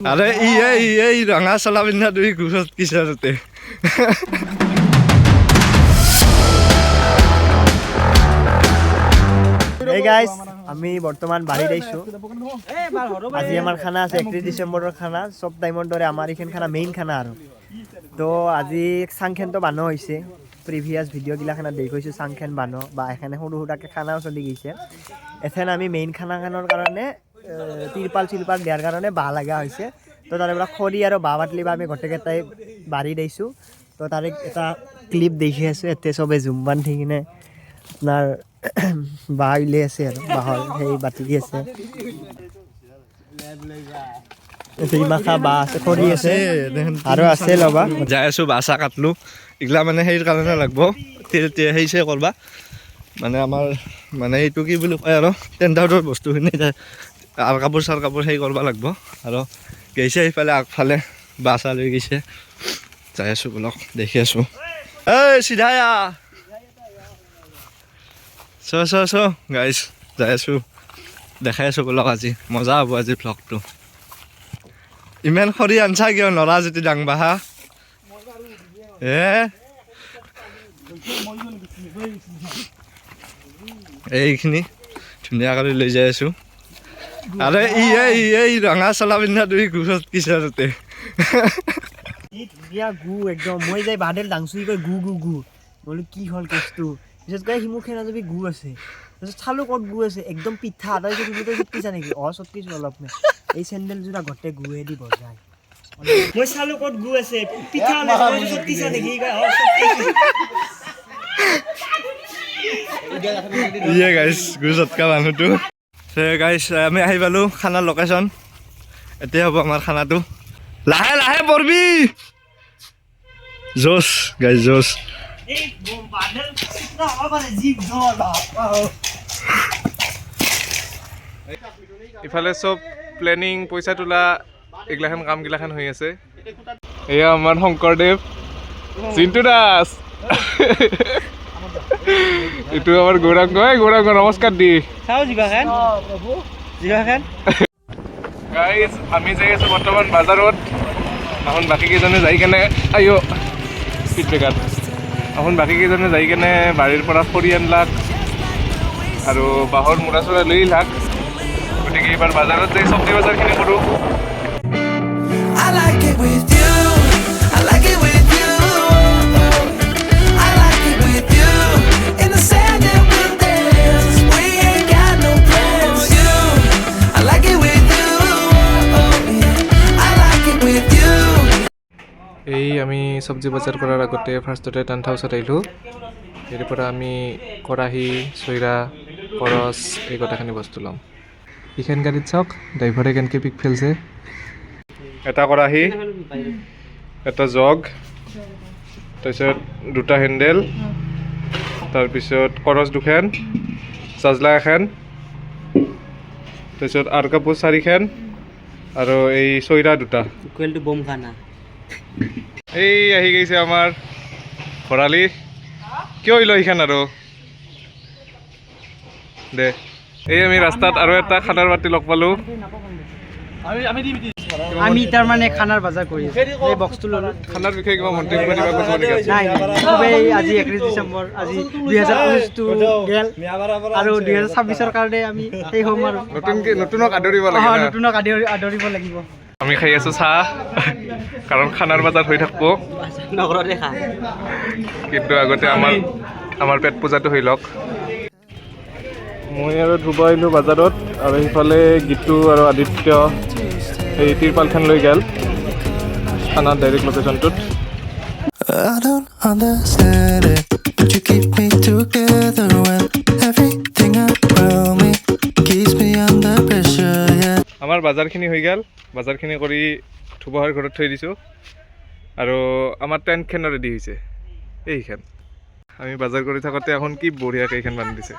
আৰে এই ৰঙা চলা পিন্ধা তুমি ঘূৰত কিছাৰতে Hey guys, আমি বৰ্তমান বাৰীত আইছো আজি আমাৰ খানা আছে 31 ডিসেম্বৰৰ খানা সব টাইমৰ দৰে আমাৰ ইখন খানা মেইন খানা আৰু তো আজি সাংখেন তো বানো হৈছে প্ৰিভিয়াস ভিডিও গিলা খানা দেখ হৈছো সাংখেন বানো বা এখানে সৰু সৰুকে খানাও চলি গৈছে এথেন আমি মেইন খানা খানৰ কাৰণে তিৰপাল দিয়াৰ কাৰণে বাহ লাগা হৈছে তো তাৰে পৰা খৰি আৰু বাহ বাটলি বা আমি গটেকেটাই বাৰীত আইছো তো তাৰে এটা ক্লিপ দেখি আছো এতে সবে জুম্বান ঠিকিনে আপনাৰ বাহ উলিয়াই আছে আৰু বাহৰ সেই বাতি আছে মাখা বাহ আছে খৰি আছে আৰু আছে লবা যাই আছো বাসা কাটলো ইগলা মানে সেই কাৰণে লাগব সেইছে কৰবা মানে আমাৰ মানে এইটো কি বুলি কয় আৰু টেন্ডাৰৰ বস্তুখিনি আৰু কাপোৰ সেই কৰবা লাগব আৰু গৈছে এইফালে আগফালে বাসা লৈ গৈছে যাই আছো বলক দেখি আছো এই চিধায়া So, guys, যাই আছো দেখাই আছো বলক আজি মজা হ'ব আজি ভ্লগটো ইমান খৰি আনছা কিয় নৰা যদি ডাংবা হা এইখিনি ধুনীয়া কৰি লৈ যাই আছো আৰে এই ৰঙা চলা পিন্ধা তুমি ঘূৰত কিছাৰতে ধুনীয়া গু একদম মই যাই বাদেল ডাংচু কয় গু বোলো কি হ'ল কেছটো পিছত কয় হিমুখে নাযাবি গু আছে তাৰপিছত চালো ক'ত গু আছে একদম পিঠা তাৰপিছত তই চটকিছা নেকি চটকিছো অলপ এই চেণ্ডেল যোৰা গোটে গুৱে দি বজায় মই চালো ক'ত গু আছে পিঠা ওলাইছে চটকিছা নেকি গাইছ গু চটকা মানুহটো গাইছ আমি আহি পালো খানাৰ লোকেশ্যন এতিয়া হ'ব আমাৰ খানাটো লাহে লাহে পৰবি জোছ গাইছ জোছ ইফালে সব প্লেনিং পইচা তোলা এগলাখান কাম গিলাখান হৈ আছে এয়া আমাৰ শংকৰদেৱ চিন্তু দাস এইটো আমাৰ গৌৰাংগ নমস্কাৰ দি গাইজ আমি যাই আছো বৰ্তমান বাজাৰত এখন বাকী কেইজনে যাই কেনে ফিডবেকাত এখন বাকী কেইজনে যাই কেনে বাৰীৰ পৰা খৰি আনলাক আৰু বাঁহৰ মূৰা চূৰা লৈ লাক গতিকে এইবাৰ বাজাৰত যাই চব্জি বজাৰখিনি কৰোঁ এই আমি চব্জি বজাৰ কৰাৰ আগতে ফাৰ্ষ্টতে টেণ্ট হাউচত আহিলোঁ ইয়াৰ পৰা আমি কৰাহী চৈৰা কৰচ এই গোটেইখিনি বস্তু ল'ম এইখন গাড়ীত চাওক ড্ৰাইভাৰে কেনেকৈ পিক ফেলছে এটা কৰাহী এটা জগ তাৰপিছত দুটা হেণ্ডেল তাৰপিছত কৰচ দুখন চাজলা এখন তাৰপিছত আৰু কাপোৰ 4খন আৰু এই চৈৰা দুটা বম খানা এই আহি গৈছে আমাৰ ভৰালি কিয় আহিলোঁ এইখান আৰু দে এই আমি ৰাস্তাত আৰু এটা খানাৰ পাতি লগ পালোঁ আমি তাৰ মানে খানাৰ বজাৰ কৰি এই বক্সটো ল'লোঁ খানাৰ বিষয়ে কিবা মন্তব্য দিবা কৈছোঁ নেকি নাই খুবেই আজি 31 ডিচেম্বৰ আজি 2025টো গেল আৰু 2026ৰ কাৰণে আমি সেই হ'ম আৰু নতুনক আদৰিব লাগে নতুনক আদৰিব লাগিব আমি খাই আছোঁ চাহ কাৰণ খানাৰ বজাৰ হৈ থাকিব নগৰতে খা কিন্তু আগতে আমাৰ পেট পূজাটো হৈ লওক মই আৰু ধ্ৰুৱ আহিলোঁ বজাৰত আৰু সেইফালে গীতু আৰু আদিত্য এই তিৰপালখন লৈ গ'ল খানাৰ direct লোকেশ্যনটোত I don't understand it, but you keep me together when everything around me keeps me under pressure, yeah. আমাৰ বজাৰখিনি হৈ গ'ল বজাৰখিনি কৰি ধ্ৰুৱৰ ঘৰত থৈ দিছোঁ আৰু আমাৰ টেণ্টখন ৰেডি হৈছে এইখন আমি বজাৰ কৰি থাকোঁতে এখন কি বঢ়িয়াকৈ এইখন বান্ধি দিছে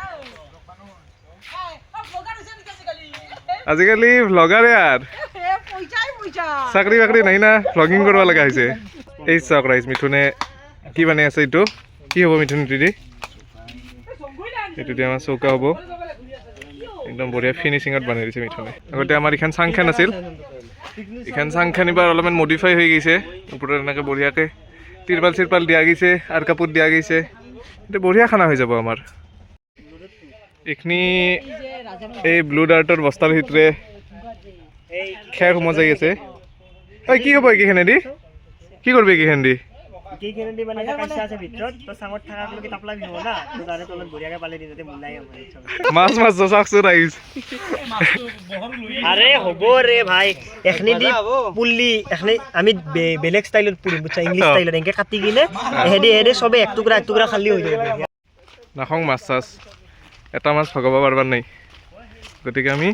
আজিকালি ভ্লগাৰ ইয়াৰ চাকৰি বাকৰি নাই না ভ্লগিং কৰিব লগা হৈছে এই চাওক ৰাইজ মিথুনে কি বনাই আছে এইটো কি হ'ব মিথুন এইটো দি আমাৰ চৌকা হ'ব একদম বঢ়িয়া ফিনিচিঙত বনাই দিছে মিথুনে আগতে আমাৰ এইখন চাংখন আছিল এইখান চাংখান এবাৰ অলপমান মডিফাই হৈ গৈছে ওপৰত এনেকৈ বঢ়িয়াকৈ তিৰপাল চিৰপাল দিয়া গৈছে আৰু কাপোৰ দিয়া গৈছে এইটো বঢ়িয়া খানা হৈ যাব আমাৰ এইখিনি এই ব্লু ডাৰ্টৰ বস্তাৰ ভিতৰে খেৰ সোমাই যাই আছে ঐ কি হ'ব এইকেইখনেদি কি কৰিবি এইকেইখনেদি কেইখনেদি মানে এটা কাঁচা আছে ভিতৰত তো চাঙত থাকালৈকে তাপলা বিহব না তো তাৰে তলত বঢ়িয়াকৈ পালে দি যাতে মুলাই মাছ মাছ চাকচোন আহিছে আৰে হ'ব ৰে ভাই এখনি দি পুল্লি এখনি আমি বেলেগ ষ্টাইলত পুৰিম বুজিছা ইংলিছ ষ্টাইলত এনেকৈ কাটি কিনে হেডে চবে এক টুকুৰা খালি হৈ যাব নাখাওঁ মাছ চাছ এটা মাছ ভগাব পাৰিবাৰ নাই গতিকে আমি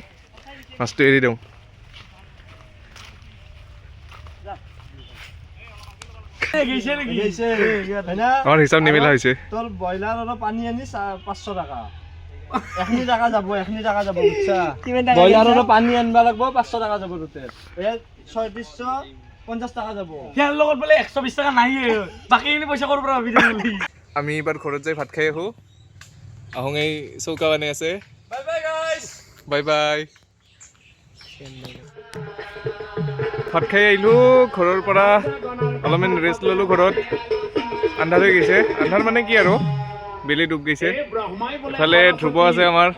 মাছটো এৰি দিওঁ আমাৰ হিচাপ নিমিলা হৈছে তোৰ ব্ৰইলাৰ অলপ পানী আনি 500 টকা এখনি টকা যাব বুজিছা ব্ৰইলাৰ অলপ পানী আনিব লাগিব 500 টকা যাব টোটেল 3650 টকা যাব ইয়াৰ লগত বোলে 120 টকা নাইয়ে বাকীখিনি পইচা ক'ৰ পৰা ভাবি দিলি আমি এইবাৰ ঘৰত যাই ভাত খাই আহোঁ আহোঁ এই চৌকা বনাই আছে bye bye guys bye bye ভাত খাই আহিলোঁ ঘৰৰ পৰা অলপমান ৰেষ্ট ল'লোঁ ঘৰত আন্ধাৰ হৈ গৈছে আন্ধাৰ মানে কি আৰু বেলি ডুব গৈছে ইফালে ধ্ৰুৱ আছে আমাৰ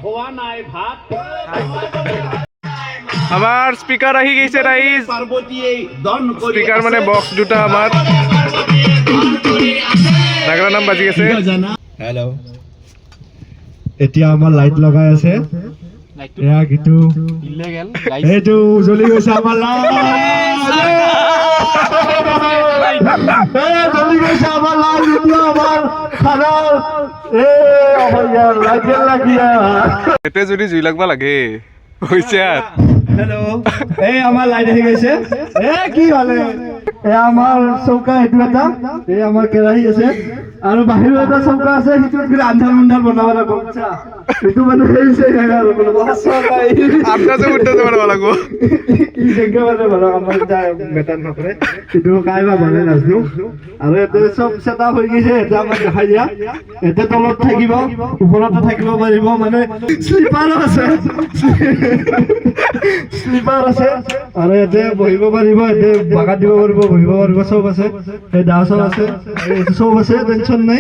স্পিকাৰ আহি গৈছে ৰাইজ স্পিকাৰ মানে বক্স দুটা আমাৰ নাগৰা নাম বাজি আছে হেল্ল' এতিয়া আমাৰ লাইট লগাই আছে এয়া কিন্তু এইটো জ্বলি গৈছে আমাৰ এতে যদি জুই লাগবা লাগে হৈছে হেল্ল' এই আমাৰ লাইট আহি গৈছে কি হলে এয়া আমাৰ চৌকা সেইটো এটা এই আমাৰ কেৰাহী আছে আৰু বাহিৰত এটা চৌকা আছে সেইটো আন্ধাৰ মুন্ধাৰ বনাব লাগিব বুজিছা সেইটো মানে হৈছে আন্দাজে মুন্দাজে বনাব লাগিব কি জেগা মানে বনাব আমাৰ মেটাৰ নকৰে সেইটো কাইবা বনাই নাজনো আৰু এতিয়া চব চেট আপ হৈ গৈছে এটা আমাক দেখাই দিয়া এতিয়া তলত থাকিব ওপৰতো থাকিব পাৰিব মানে স্লিপাৰো আছে স্লিপাৰ আছে আৰু ইয়াতে বহিব পাৰিব ইয়াতে বাগাত দিব পাৰিব বহিব পাৰিব চব আছে এই ডাও চব আছে চব আছে টেনশ্যন নাই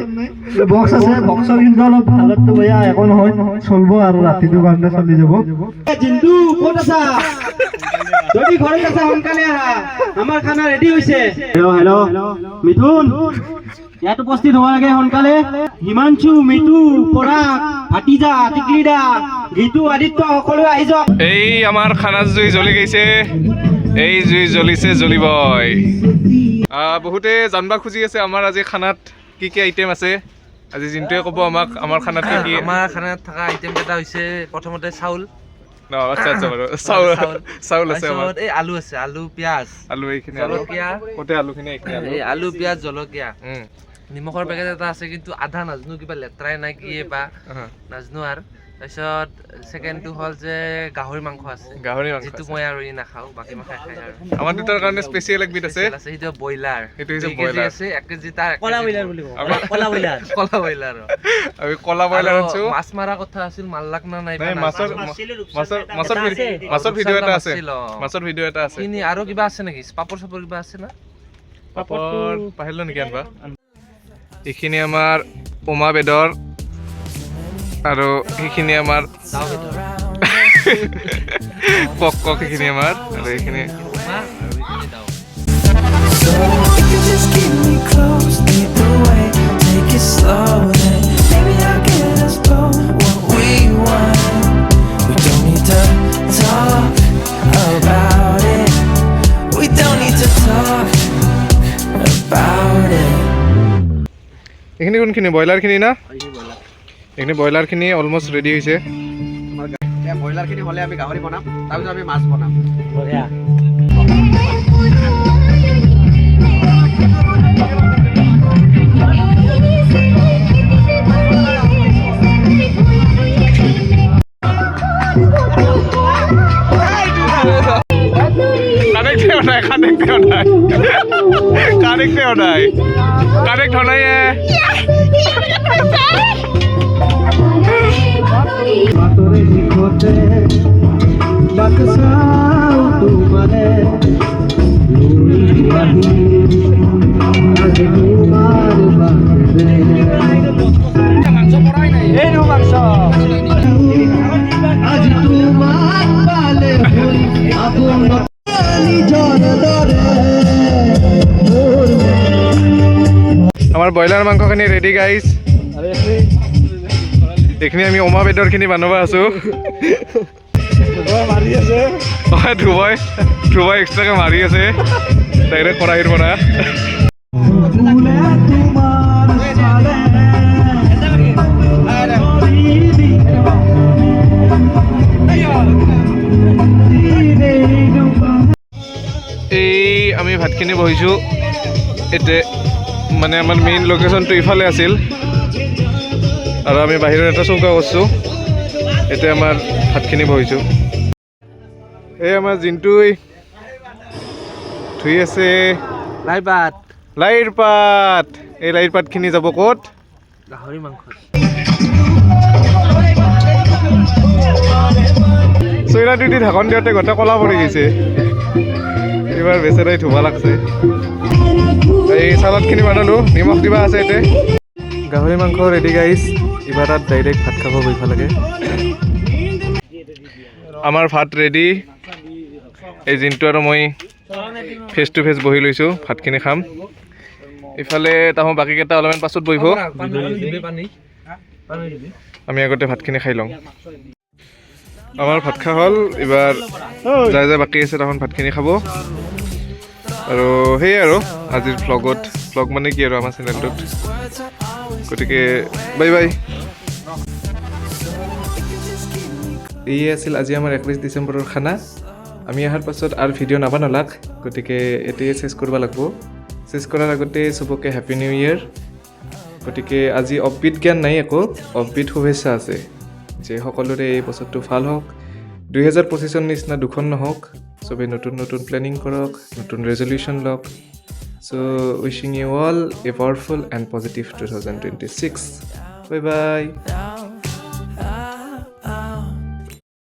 বক্স আছে বক্সৰ কিন্তু অলপ হালতটো বেয়া একো নহয় চলিব আৰু ৰাতিটোৰ কাৰণে চলি যাব জিন্তু ক'ত আছা যদি ঘৰত আছা সোনকালে আহা আমাৰ খানা ৰেডি হৈছে হেল্ল' মিথুন ইয়াত উপস্থিত হ'ব লাগে সোনকালে হিমাংশু মিতু পৰাগ ভাটিজা টিকলিদা গীতু আদিত্য সকলোৱে আহি যাওক এই আমাৰ খানা জুই জ্বলি গৈছে এই জুই জ্বলিছে জ্বলিবই বহুতে জানবা খুজি আছে আমাৰ আজি খানাত কি কি আইটেম আছে আজি জিন্তুৱে ক'ব আমাক আমাৰ খানাত কি কি আমাৰ খানাত থকা আইটেম কেইটা হৈছে প্ৰথমতে চাউল আচ্ছা বাৰু চাউল আছে আমাৰ তাৰপিছত এই আলু আছে আলু পিঁয়াজ আলু এইখিনি জলকীয়া কতে আলুখিনি এইখিনি এই আলু পিঁয়াজ জলকীয়া নিমখৰ পেকেট এটা আছে কিন্তু আধা নাজানো কিবা লেতেৰাই নাই কি বা নাজানো আৰু তাৰপিছত ছেকেণ্ডটো হ'ল যে গাহৰি মাংস আছে গাহৰি মাংস যিটো মই আৰু ই নাখাওঁ বাকী মই খাই আৰু আমাৰ দুটাৰ কাৰণে স্পেচিয়েল একবিধ আছে সেইটো ব্ৰইলাৰ সেইটো হৈছে 2 কেজি ব্ৰইলাৰ আছে 1 কেজি তাৰ কলা ব্ৰইলাৰ বুলি কওঁ কলা ব্ৰইলাৰ কলা ব্ৰইলাৰ আমি কলা ব্ৰইলাৰ আনছো মাছ মাৰা কথা আছিল মাল্লাক না নাই নাই মাছৰ ভিডিঅ' এটা আছে মাছৰ ভিডিঅ' এটা আছে কিনি আৰু কিবা আছে নেকি পাপৰ চাপৰ কিবা আছে না পাপৰ পাহিলো নেকি আনবা এইখিনি আমাৰ উমা বেদৰ আৰু সেইখিনি আমাৰ কক সেইখিনি আমাৰ আৰু এইখিনি So if you just keep me close, lead the way, take it slow, then maybe I'll get us both what we want. We don't need to talk about it. We don't need to talk about it. এইখিনি কোনখিনি ব্ৰইলাৰখিনি না এইখিনি ব্ৰইলাৰখিনি almost ready হৈছে ব্ৰইলাৰখিনি হ'লে আমি গাহৰি বনাম তাৰপিছত আমি মাছ বনাম বঢ়িয়া কানেক্ট হোৱা নাই বাতৰে দিশতে বাট চাওঁ তোমাৰে আমাৰ ব্ৰইলাৰ মাংসখিনি ৰেডি গাইজ এইখিনি আমি অমা বেদৰখিনি বনাব আছোঁ হয় ধ্ৰুৱই এক্সট্ৰাকৈ মাৰি আছে ডাইৰেক্ট কৰাহীৰ পৰা এই আমি ভাতখিনি বহিছোঁ এতিয়া মানে আমাৰ মেইন লোকেশ্যনটো ইফালে আছিল আৰু আমি বাহিৰত এটা চৌকা কৰিছোঁ এতিয়া আমাৰ ভাতখিনি বহিছোঁ এই আমাৰ জিন্টুই ধুই আছে লাই পাত লাইৰ পাত এই লাইৰ পাতখিনি যাব ক'ত গাহৰি মাংস চৈৰা দুটি ঢাকন দিওঁতে গোটেই কলা পৰি গৈছে এইবাৰ বেচেৰাই ধুব লাগছে এই চালাডখিনি বনালোঁ নিমখ দিবা আছে এতিয়া গাহৰি মাংস ৰেডি গাইজ এইবাৰ তাত ডাইৰেক্ট ভাত খাব বহিব লাগে আমাৰ ভাত ৰেডি এই জিন্তু আৰু মই ফেচ টু ফেচ বহি লৈছোঁ ভাতখিনি খাম ইফালে তাহোঁ বাকীকেইটা অলপমান পাছত বহিব আমি আগতে ভাতখিনি খাই লওঁ আমাৰ ভাত খোৱা হ'ল এইবাৰ যাই যাই বাকী আছে তাহোঁ ভাতখিনি খাব আৰু সেয়াই আৰু আজিৰ ভ্লগ মানে কি আৰু আমাৰ চেনেলটোত গতিকে বাই বাই এই আছিল আজি আমাৰ 21 ডিচেম্বৰৰ খানা আমি অহাৰ পাছত আৰু ভিডিঅ' নাবনালাক গতিকে এতিয়াই চেছ কৰিব লাগিব চেছ কৰাৰ আগতে চবকে হেপী নিউ ইয়েৰ গতিকে আজি অফবিট জ্ঞান নাই একো অফবিট শুভেচ্ছা আছে যে সকলোৰে এই বছৰটো ভাল হওক 2025ৰ নিচিনা দুখন নহওক চবেই নতুন নতুন প্লেনিং কৰক নতুন ৰেজলিউশ্যন লওক so' wishing you all a powerful and positive 2026 bye by